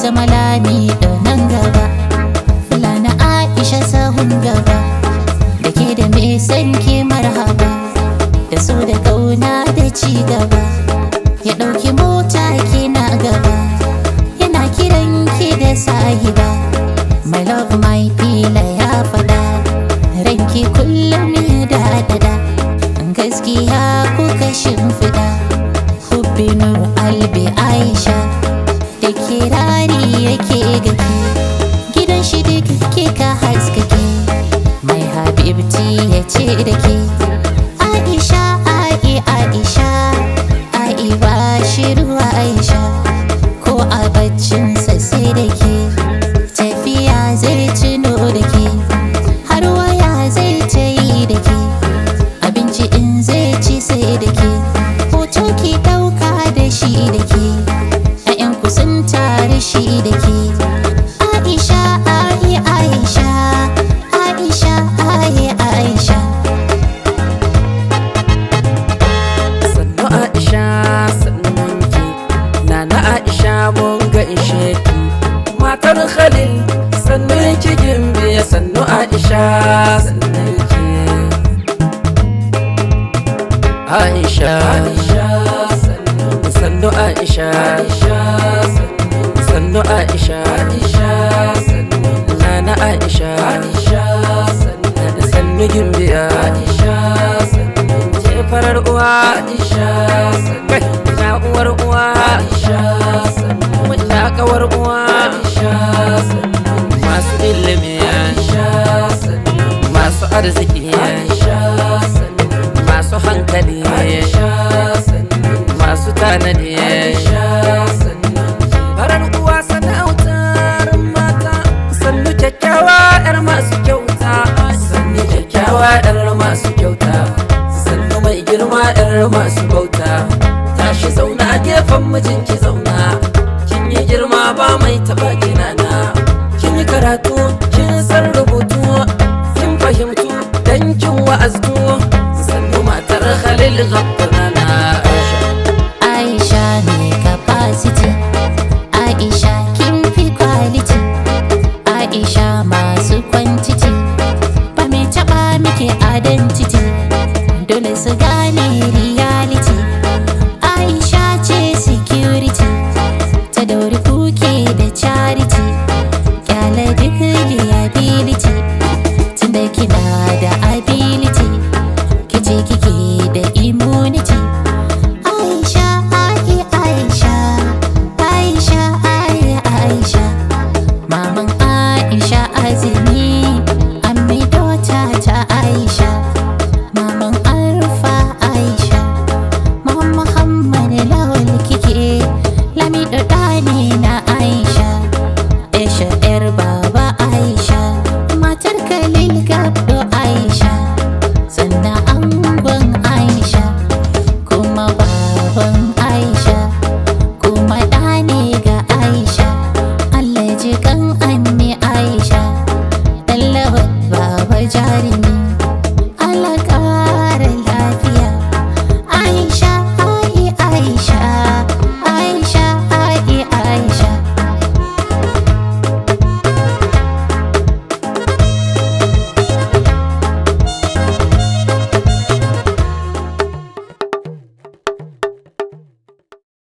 zama lami da nan gaba. Fulani Aisha sahun gaba, da ke da me san ke marhaba, da so da kauna da ci gaba. Ya ɗauki mota ke na gaba, yana kiran ki da sahiba. My love my fila ya faɗa, ranki kullum da dada, gaskiya kuka shimfiɗa. Hubbi nur albi Aisha, da kirari yake gake, gidan shi duk kika haskake. Mai habibti ya ce da ke Aisha, Aisha, ai ba shi ruwa Aisha, ko a baccinsa sai da ke. Tafiya zai tuno da ke, har waya zai ta yi da ke. Abinci in zai ci sai da ke, hoto ki ɗauka da shi da ke. ‘Ya'yanku sun tare shi da ke. Aisha, Aisha, Aisha, Aisha. Sannu Aisha, sannunki, Nana Aisha mun gaishe ki. Matar Khalil, sannunki gimbiya. Sannu Aisha, sannunki. Aisha, sannu Aisha, sannu Aisha, Nana Aisha, sannu gimbiya. Ce farar uwa, kai na uwar uwa, mun kawar uwa. Masu ilimi, masu arziki, masu hankali, masu tanadi. Farar uwa sana'autar mata, sannu kyakkyawa 'yar masu kyauta, sannu kyakkyawa 'yar masu kyauta, sannu mai girma 'yar masu bauta. Tashi zauna gefen mijinki zauna, kin yi girma ba mai taba kinana. Kin yi karatu, kin san rubutu, kin fahimtu dan kin wa'aztu. Sannu matar Khalil Gabbanana Aisha. Aisha ne capacity, Aisha kin fi quality, Aisha masu quantity, ba mai taɓa miki identity, dole su gane